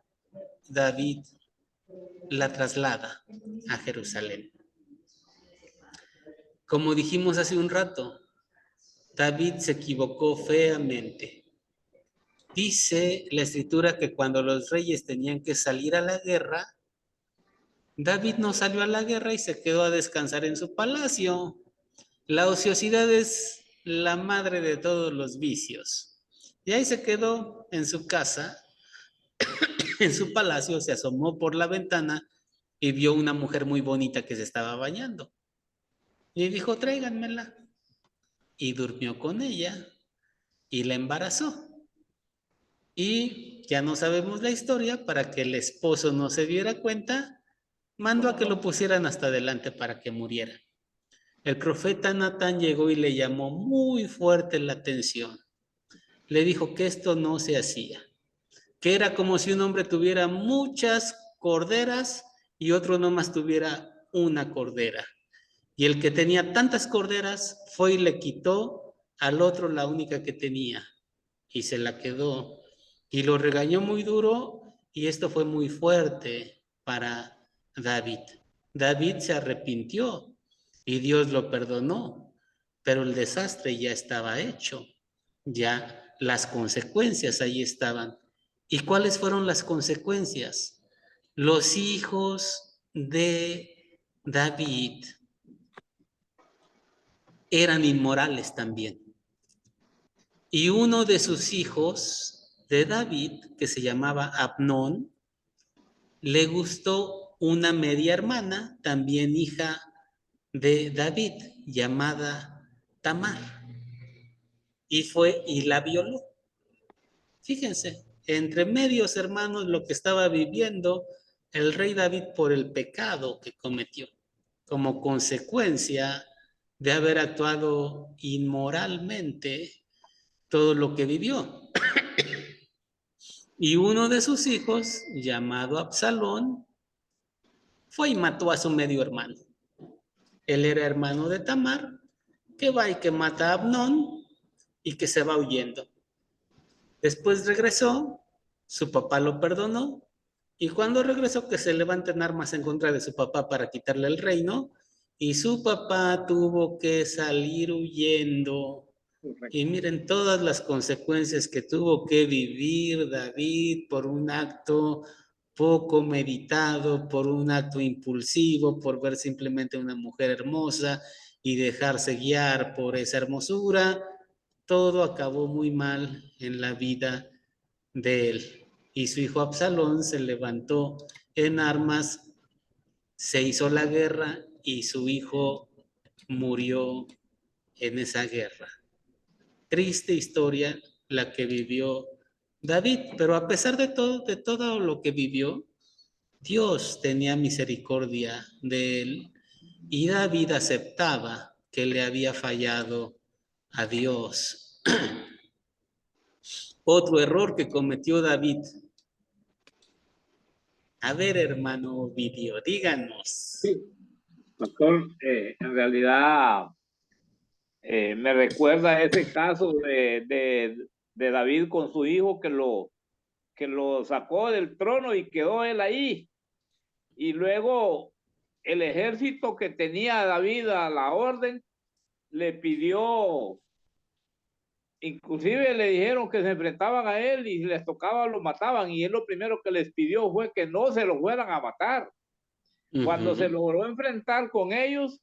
David la traslada a Jerusalén. Como dijimos hace un rato, David se equivocó feamente. Dice la escritura que cuando los reyes tenían que salir a la guerra, David no salió a la guerra y se quedó a descansar en su palacio. La ociosidad es la madre de todos los vicios. Y ahí se quedó en su casa, en su palacio, se asomó por la ventana y vio una mujer muy bonita que se estaba bañando. Y dijo, tráiganmela. Y durmió con ella y la embarazó. Y ya no sabemos la historia, para que el esposo no se diera cuenta, mandó a que lo pusieran hasta adelante para que muriera. El profeta Natán llegó y le llamó muy fuerte la atención. Le dijo que esto no se hacía, que era como si un hombre tuviera muchas corderas y otro nomás tuviera una cordera. Y el que tenía tantas corderas fue y le quitó al otro la única que tenía y se la quedó. Y lo regañó muy duro y esto fue muy fuerte para David. David se arrepintió y Dios lo perdonó, pero el desastre ya estaba hecho. Ya las consecuencias ahí estaban. ¿Y cuáles fueron las consecuencias? Los hijos de David eran inmorales también. Y uno de sus hijos de David, que se llamaba Abnón, le gustó una media hermana, también hija de David, llamada Tamar. Y fue y la violó. Fíjense, entre medios hermanos lo que estaba viviendo el rey David por el pecado que cometió, como consecuencia de haber actuado inmoralmente todo lo que vivió. Y uno de sus hijos, llamado Absalón, fue y mató a su medio hermano. Él era hermano de Tamar, que va y que mata a Abnón y que se va huyendo. Después regresó, su papá lo perdonó, y cuando regresó que se levantan armas en contra de su papá para quitarle el reino, y su papá tuvo que salir huyendo. Y miren todas las consecuencias que tuvo que vivir David por un acto poco meditado, por un acto impulsivo, por ver simplemente una mujer hermosa y dejarse guiar por esa hermosura, todo acabó muy mal en la vida de él. Y su hijo Absalón se levantó en armas, se hizo la guerra y su hijo murió en esa guerra. Triste historia la que vivió David, pero a pesar de todo lo que vivió, Dios tenía misericordia de él y David aceptaba que le había fallado a Dios. Otro error que cometió David. A ver, hermano Ovidio, díganos. Sí, pastor, en realidad me recuerda ese caso de David con su hijo que lo sacó del trono y quedó él ahí. Y luego el ejército que tenía David a la orden le pidió, inclusive le dijeron que se enfrentaban a él y si les tocaba lo mataban, y él lo primero que les pidió fue que no se lo fueran a matar. Cuando se logró enfrentar con ellos,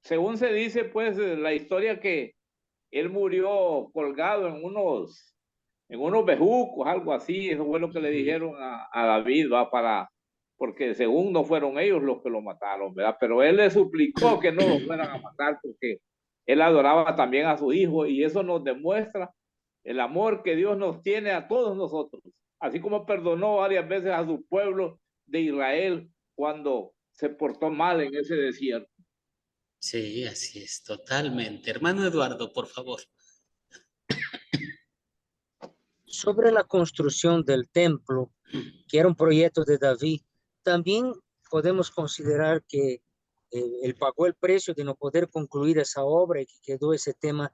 según se dice, pues la historia que él murió colgado en unos bejucos, algo así. Eso fue lo que le dijeron a David, ¿va? Porque según no fueron ellos los que lo mataron, ¿verdad? Pero él le suplicó que no lo fueran a matar porque él adoraba también a su hijo, y eso nos demuestra el amor que Dios nos tiene a todos nosotros, así como perdonó varias veces a su pueblo de Israel cuando se portó mal en ese desierto. Sí, así es, totalmente. Hermano Eduardo, por favor. Sobre la construcción del templo, que era un proyecto de David, también podemos considerar que él pagó el precio de no poder concluir esa obra y que quedó ese tema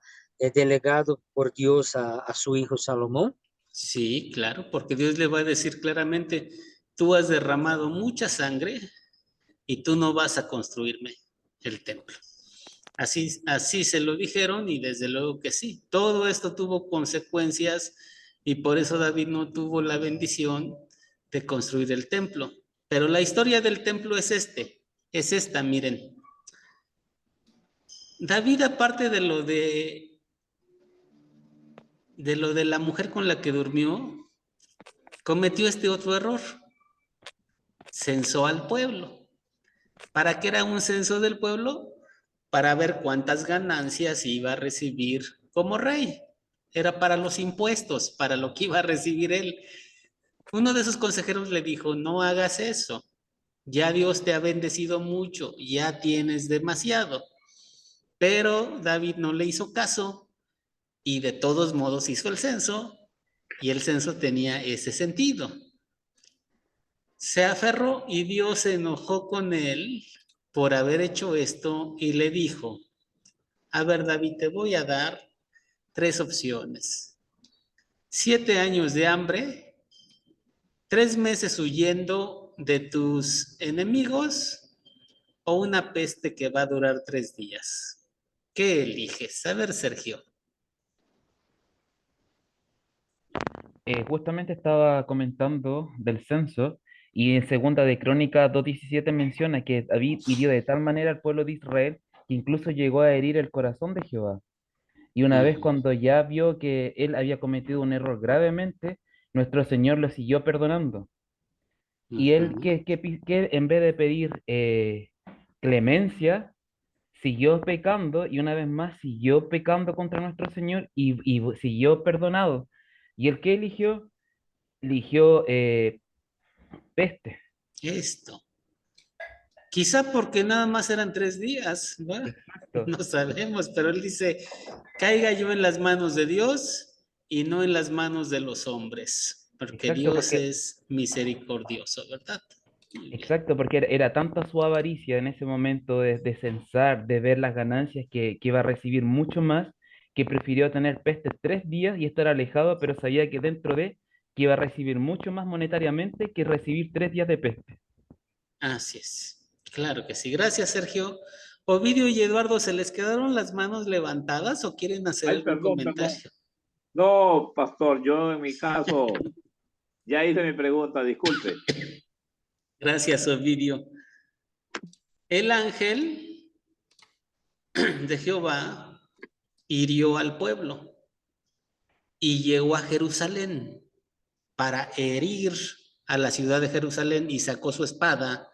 delegado por Dios a su hijo Salomón. Sí, claro, porque Dios le va a decir claramente, tú has derramado mucha sangre y tú no vas a construirme el templo. Así se lo dijeron y desde luego que sí. Todo esto tuvo consecuencias y por eso David no tuvo la bendición de construir el templo. Pero la historia del templo es esta, miren. David, aparte de lo de la mujer con la que durmió, cometió este otro error. Censó al pueblo. ¿Para qué era un censo del pueblo? Para ver cuántas ganancias iba a recibir como rey. Era para los impuestos, para lo que iba a recibir él. Uno de sus consejeros le dijo, no hagas eso. Ya Dios te ha bendecido mucho, ya tienes demasiado. Pero David no le hizo caso y de todos modos hizo el censo, y el censo tenía ese sentido. Se aferró y Dios se enojó con él por haber hecho esto y le dijo, a ver, David, te voy a dar 3 opciones. 7 años de hambre, 3 meses huyendo de tus enemigos o una peste que va a durar 3 días. ¿Qué eliges? A ver, Sergio. Justamente estaba comentando del censo y en Segunda de Crónicas 2:17 menciona que David hirió de tal manera al pueblo de Israel que incluso llegó a herir el corazón de Jehová. Y una vez cuando ya vio que él había cometido un error gravemente, nuestro Señor lo siguió perdonando. Y él que en vez de pedir clemencia, siguió pecando y una vez más siguió pecando contra nuestro Señor y siguió perdonado. ¿Y el que eligió? Eligió peste. Esto. Quizá porque nada más eran 3 días, ¿va? No sabemos, pero él dice, caiga yo en las manos de Dios y no en las manos de los hombres, porque Dios es misericordioso, ¿verdad? Exacto, porque era tanta su avaricia en ese momento de censar, de ver las ganancias que iba a recibir mucho más, que prefirió tener peste 3 días y estar alejado, pero sabía que dentro de que iba a recibir mucho más monetariamente que recibir 3 días de peste. Así es, claro que sí. Gracias, Sergio. Ovidio y Eduardo, ¿se les quedaron las manos levantadas o quieren hacer algún comentario? No, pastor, yo en mi caso Ya hice mi pregunta, disculpe. Gracias, Ovidio. El ángel de Jehová hirió al pueblo y llegó a Jerusalén para herir a la ciudad de Jerusalén y sacó su espada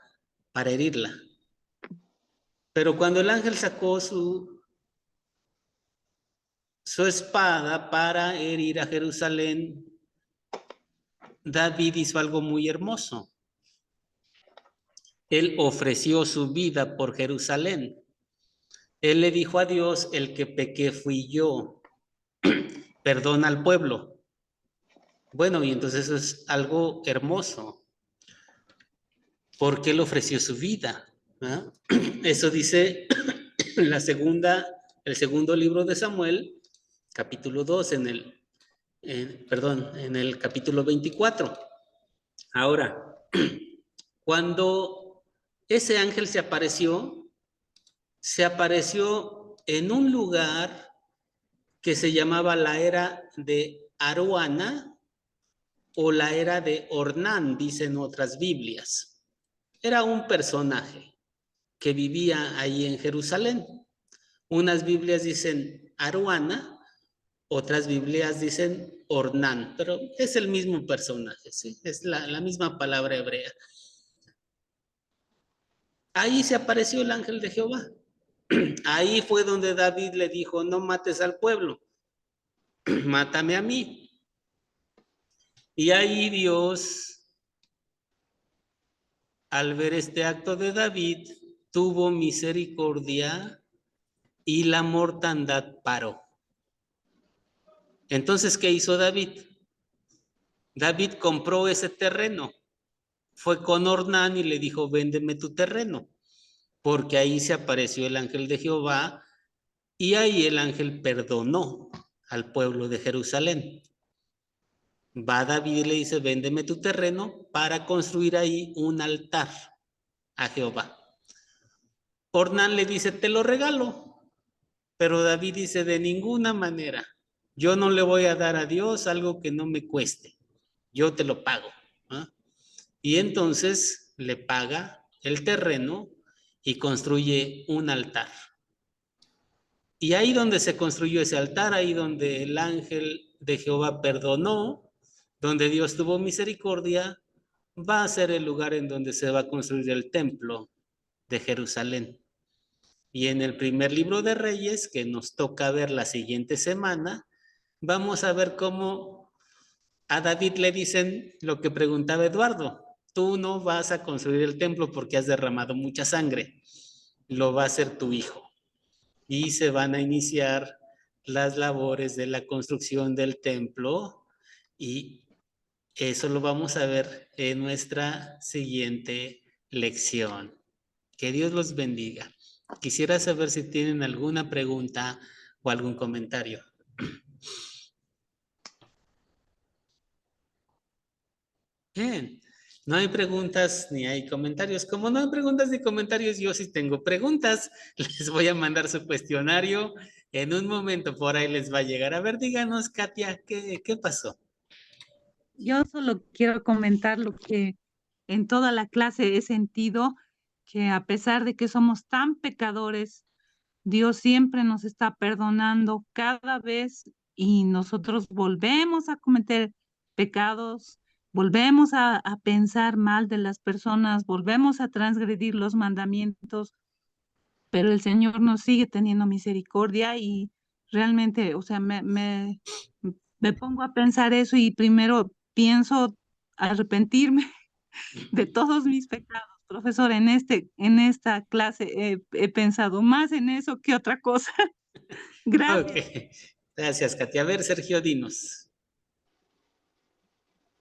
para herirla. Pero cuando el ángel sacó su espada para herir a Jerusalén, David hizo algo muy hermoso. Él ofreció su vida por Jerusalén. Él le dijo a Dios: el que pequé fui yo, perdona al pueblo. Bueno, y entonces eso es algo hermoso, porque él ofreció su vida, ¿no? Eso dice el segundo libro de Samuel, capítulo 2, en el capítulo 24. Ahora, cuando ese ángel se apareció en un lugar que se llamaba la era de Aruana o la era de Ornán, dicen otras Biblias. Era un personaje que vivía ahí en Jerusalén. Unas Biblias dicen Aruana, otras Biblias dicen Ornán, pero es el mismo personaje, ¿sí? Es la misma palabra hebrea. Ahí se apareció el ángel de Jehová. Ahí fue donde David le dijo: no mates al pueblo, mátame a mí. Y ahí Dios, al ver este acto de David, tuvo misericordia y la mortandad paró. Entonces, ¿qué hizo David? David compró ese terreno. Fue con Ornán y le dijo: véndeme tu terreno, porque ahí se apareció el ángel de Jehová y ahí el ángel perdonó al pueblo de Jerusalén. Va David y le dice: véndeme tu terreno para construir ahí un altar a Jehová. Ornán le dice: te lo regalo. Pero David dice: de ninguna manera. Yo no le voy a dar a Dios algo que no me cueste. Yo te lo pago. ¿Ah? Y entonces le paga el terreno y construye un altar. Y ahí donde se construyó ese altar, ahí donde el ángel de Jehová perdonó, donde Dios tuvo misericordia, va a ser el lugar en donde se va a construir el templo de Jerusalén. Y en el primer libro de Reyes, que nos toca ver la siguiente semana, vamos a ver cómo a David le dicen lo que preguntaba Eduardo: tú no vas a construir el templo porque has derramado mucha sangre, lo va a hacer tu hijo. Y se van a iniciar las labores de la construcción del templo y eso lo vamos a ver en nuestra siguiente lección. Que Dios los bendiga. Quisiera saber si tienen alguna pregunta o algún comentario. Bien, no hay preguntas ni hay comentarios. Como no hay preguntas ni comentarios, yo sí tengo preguntas. Les voy a mandar su cuestionario en un momento, por ahí les va a llegar. A ver, díganos, Katia, ¿qué pasó? Yo solo quiero comentar lo que en toda la clase he sentido, que a pesar de que somos tan pecadores, Dios siempre nos está perdonando cada vez y nosotros volvemos a cometer pecados, volvemos a pensar mal de las personas, volvemos a transgredir los mandamientos, pero el Señor nos sigue teniendo misericordia y realmente, o sea, me pongo a pensar eso y primero pienso arrepentirme de todos mis pecados. Profesor, en esta clase he pensado más en eso que otra cosa. Gracias. Ok, gracias, Katia. A ver, Sergio, dinos.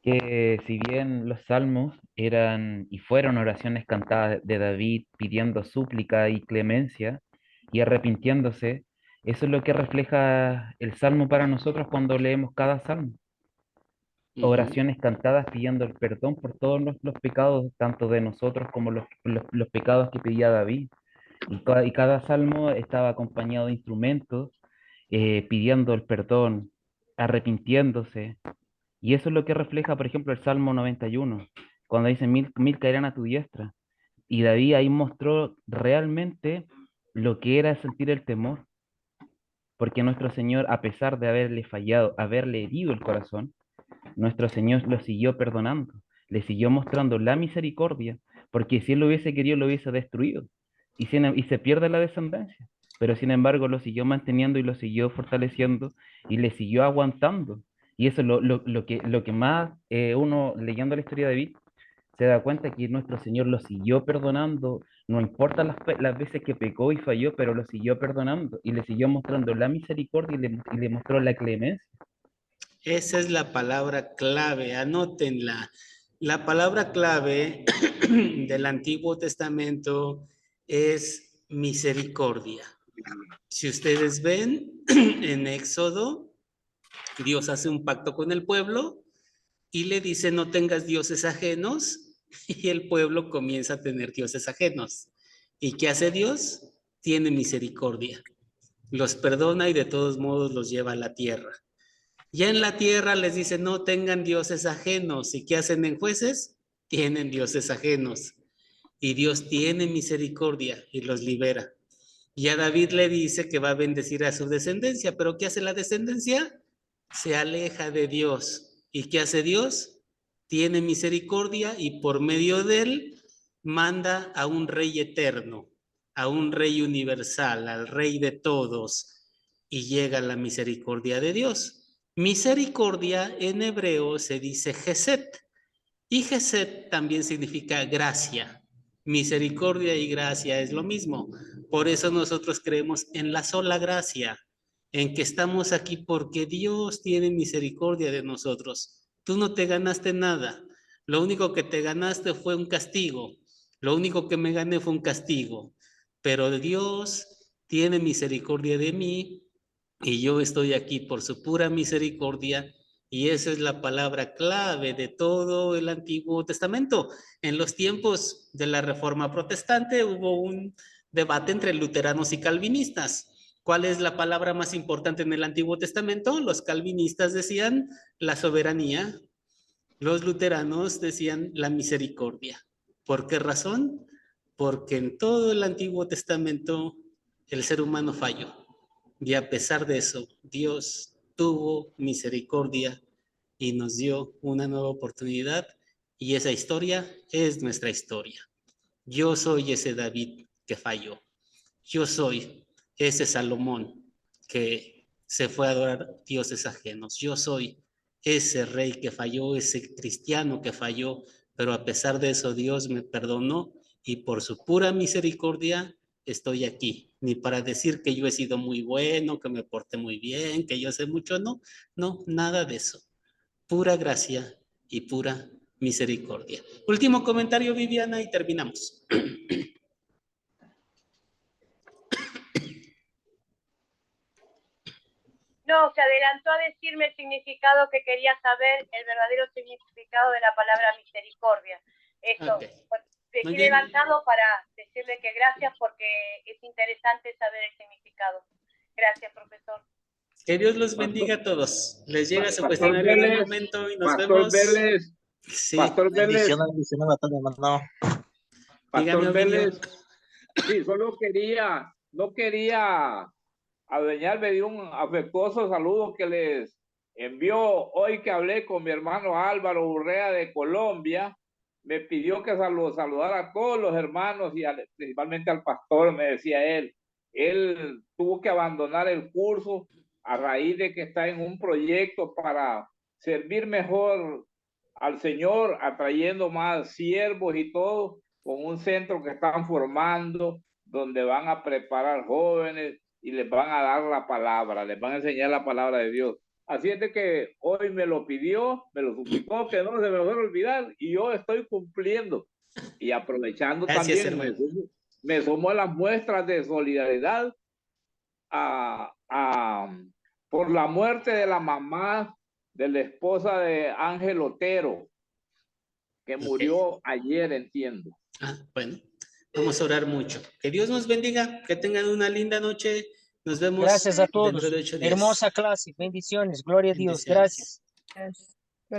Que si bien los salmos eran y fueron oraciones cantadas de David pidiendo súplica y clemencia y arrepintiéndose, eso es lo que refleja el salmo para nosotros cuando leemos cada salmo. Oraciones cantadas pidiendo el perdón por todos los pecados, tanto de nosotros como los pecados que pedía David. Y cada salmo estaba acompañado de instrumentos pidiendo el perdón, arrepintiéndose Y eso es lo que refleja, por ejemplo, el Salmo 91, cuando dice, mil caerán a tu diestra. Y David ahí mostró realmente lo que era sentir el temor, porque nuestro Señor, a pesar de haberle fallado, haberle herido el corazón, nuestro Señor lo siguió perdonando, le siguió mostrando la misericordia, porque si él lo hubiese querido, lo hubiese destruido, y se pierde la descendencia, pero sin embargo lo siguió manteniendo y lo siguió fortaleciendo y le siguió aguantando. Y eso es lo que más uno leyendo la historia de David se da cuenta que nuestro Señor lo siguió perdonando, no importa las veces que pecó y falló, pero lo siguió perdonando y le siguió mostrando la misericordia y le mostró la clemencia. Esa es la palabra clave, anótenla. La palabra clave del Antiguo Testamento es misericordia. Si ustedes ven en Éxodo, Dios hace un pacto con el pueblo y le dice no tengas dioses ajenos, y el pueblo comienza a tener dioses ajenos. ¿Y qué hace Dios? Tiene misericordia. Los perdona y de todos modos los lleva a la tierra. Ya en la tierra les dice no tengan dioses ajenos. ¿Y qué hacen en Jueces? Tienen dioses ajenos. Y Dios tiene misericordia y los libera. Y a David le dice que va a bendecir a su descendencia, pero ¿qué hace la descendencia? Se aleja de Dios. ¿Y qué hace Dios? Tiene misericordia y por medio de él manda a un rey eterno, a un rey universal, al rey de todos, y llega la misericordia de Dios. Misericordia en hebreo se dice Geset, y Geset también significa gracia. Misericordia y gracia es lo mismo. Por eso nosotros creemos en la sola gracia, en que estamos aquí porque Dios tiene misericordia de nosotros. Tú no te ganaste nada. Lo único que te ganaste fue un castigo. Lo único que me gané fue un castigo. Pero Dios tiene misericordia de mí y yo estoy aquí por su pura misericordia. Y esa es la palabra clave de todo el Antiguo Testamento. En los tiempos de la Reforma Protestante hubo un debate entre luteranos y calvinistas. ¿Cuál es la palabra más importante en el Antiguo Testamento? Los calvinistas decían la soberanía, los luteranos decían la misericordia. ¿Por qué razón? Porque en todo el Antiguo Testamento el ser humano falló. Y a pesar de eso, Dios tuvo misericordia y nos dio una nueva oportunidad. Y esa historia es nuestra historia. Yo soy ese David que falló. Yo soy ese Salomón que se fue a adorar dioses ajenos. Yo soy ese rey que falló, ese cristiano que falló, pero a pesar de eso Dios me perdonó y por su pura misericordia estoy aquí. Ni para decir que yo he sido muy bueno, que me porté muy bien, que yo sé mucho, no, nada de eso. Pura gracia y pura misericordia. Último comentario, Viviana, y terminamos. No, se adelantó a decirme el significado que quería saber, el verdadero significado de la palabra misericordia. Eso, Okay. dejé levantado para decirle que gracias porque es interesante saber el significado. Gracias, profesor. Que Dios los bendiga a todos. Les llega su cuestionario en el momento y nos vemos. Vélez, Sí. Pastor Vélez. Dígame, Pastor Vélez. Sí, solo no quería adueñarme de un afectuoso saludo que les envió hoy que hablé con mi hermano Álvaro Urrea de Colombia. Me pidió que saludara a todos los hermanos y principalmente al pastor, me decía él. Él tuvo que abandonar el curso a raíz de que está en un proyecto para servir mejor al Señor, atrayendo más siervos y todo, con un centro que están formando, donde van a preparar jóvenes y les van a dar la palabra, les van a enseñar la palabra de Dios. Así es de que hoy me lo pidió, me lo suplicó, que no se me va a olvidar, y yo estoy cumpliendo. Y aprovechando Gracias, también, me sumo a las muestras de solidaridad por la muerte de la mamá de la esposa de Ángel Otero, que murió ayer, entiendo. Bueno, vamos a orar mucho. Que Dios nos bendiga, que tengan una linda noche. Nos vemos. Gracias a todos. Dentro de 8 días. Hermosa clase. Bendiciones. Gloria a Dios. Bendiciones. Gracias.